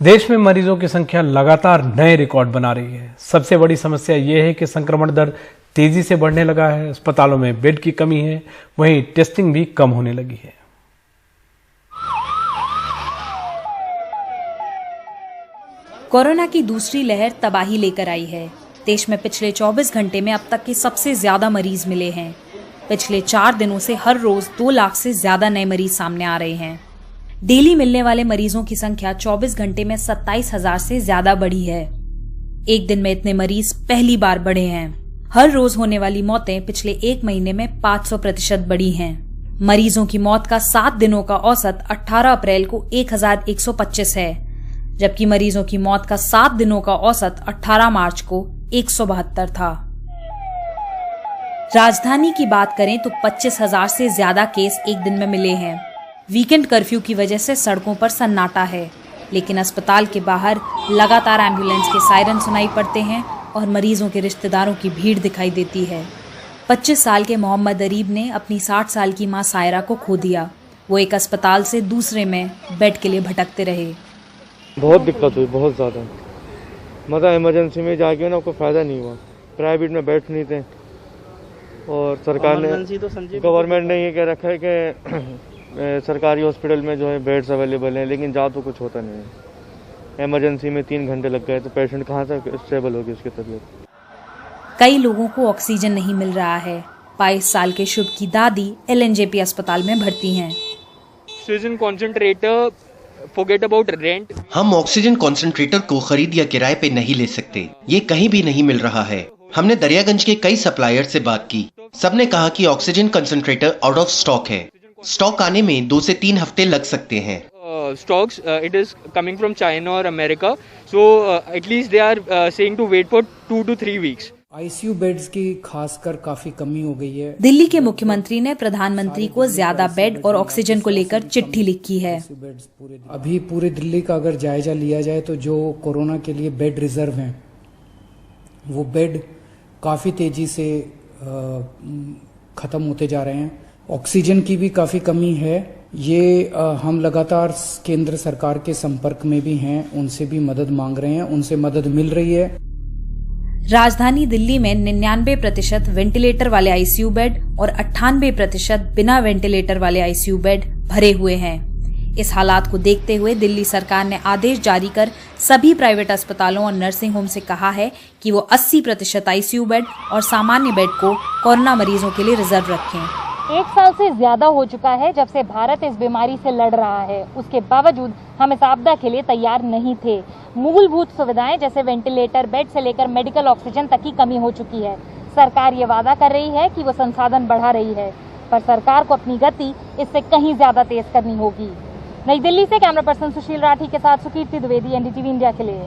देश में मरीजों की संख्या लगातार नए रिकॉर्ड बना रही है। सबसे बड़ी समस्या यह है कि संक्रमण दर तेजी से बढ़ने लगा है। अस्पतालों में बेड की कमी है, वहीं टेस्टिंग भी कम होने लगी है। कोरोना की दूसरी लहर तबाही लेकर आई है। देश में पिछले 24 घंटे में अब तक के सबसे ज्यादा मरीज मिले हैं। पिछले 4 दिनों से हर रोज 2 लाख से ज्यादा नए मरीज सामने आ रहे हैं। डेली मिलने वाले मरीजों की संख्या 24 घंटे में 27,000 से ज्यादा बढ़ी है। एक दिन में इतने मरीज पहली बार बढ़े हैं। हर रोज होने वाली मौतें पिछले 1 महीने में 500% बढ़ी हैं। मरीजों की मौत का 7 दिनों का औसत 18 अप्रैल को 1125 है, जबकि मरीजों की मौत का 7 दिनों का औसत 18 मार्च को 172 था। राजधानी की बात करें तो 25,000 से ज्यादा केस एक दिन में मिले हैं। वीकेंड कर्फ्यू की वजह से सड़कों पर सन्नाटा है, लेकिन अस्पताल के बाहर लगातार एम्बुलेंस के सायरन सुनाई पड़ते हैं और मरीजों के रिश्तेदारों की भीड़ दिखाई देती है। 25 साल के मोहम्मद अरीब ने अपनी 60 साल की मां सायरा को खो दिया। वो एक अस्पताल से दूसरे में बेड के लिए भटकते रहे। बहुत दिक्कत हुई, बहुत ज़्यादा। मतलब इमरजेंसी में जाके ना कोई फ़ायदा नहीं हुआ। प्राइवेट में बेड नहीं थे और सरकार ने, गवर्नमेंट ने ये कह रखा है कि सरकारी हॉस्पिटल में जो है बेड्स अवेलेबल हैं, लेकिन जा तो कुछ होता नहीं है। इमरजेंसी में 3 घंटे लग गए तो पेशेंट कहाँ से स्टेबल होगी उसकी तबीयत। कई लोगों को ऑक्सीजन नहीं मिल रहा है। 22 साल के शुभ की दादी LNJP अस्पताल में भर्ती हैं। Oxygen concentrator, forget about rent. हम ऑक्सीजन कॉन्सेंट्रेटर को खरीद या किराए पे नहीं ले सकते। ये कहीं भी नहीं मिल रहा है। हमने दरियागंज के कई सप्लायर से बात की। सबने कहा कि oxygen concentrator out of stock है। स्टॉक आने में 2 से 3 हफ्ते लग सकते हैं। Stocks it is coming from China और America, so at least they are saying to wait for 2 to 3 weeks. ICU beds की खासकर काफी कमी हो गई है। दिल्ली के मुख्यमंत्री ने प्रधानमंत्री को ज्यादा बेड और ऑक्सीजन को लेकर चिट्ठी लिखी है। अभी पूरे दिल्ली का अगर जायजा लिया जाए तो जो कोरोना के लिए बेड रिजर्व हैं, वो बेड काफी तेजी से खत्म होते जा रहे हैं। ऑक्सीजन की भी काफी कमी है। ये हम लगातार केंद्र सरकार के संपर्क में भी हैं, उनसे भी मदद मांग रहे हैं, उनसे मदद मिल रही है। राजधानी दिल्ली में 99% वेंटिलेटर वाले ICU बेड और 98% बिना वेंटिलेटर वाले ICU बेड भरे हुए हैं। इस हालात को देखते हुए दिल्ली सरकार ने आदेश जारी कर सभी प्राइवेट अस्पतालों और नर्सिंग होम से कहा है कि वो 80% ICU बेड और सामान्य बेड को कोरोना मरीजों के लिए रिजर्व रखें। 1 साल से ज्यादा हो चुका है जब से भारत इस बीमारी से लड़ रहा है। उसके बावजूद हम इस आपदा के लिए तैयार नहीं थे। मूलभूत सुविधाएं जैसे वेंटिलेटर, बेड से लेकर मेडिकल ऑक्सीजन तक की कमी हो चुकी है। सरकार ये वादा कर रही है कि वो संसाधन बढ़ा रही है, पर सरकार को अपनी गति इससे कहीं ज्यादा तेज करनी होगी। नई दिल्ली से कैमरा पर्सन सुशील राठी के साथ सुकीर्ति द्विवेदी, NDTV इंडिया के लिए।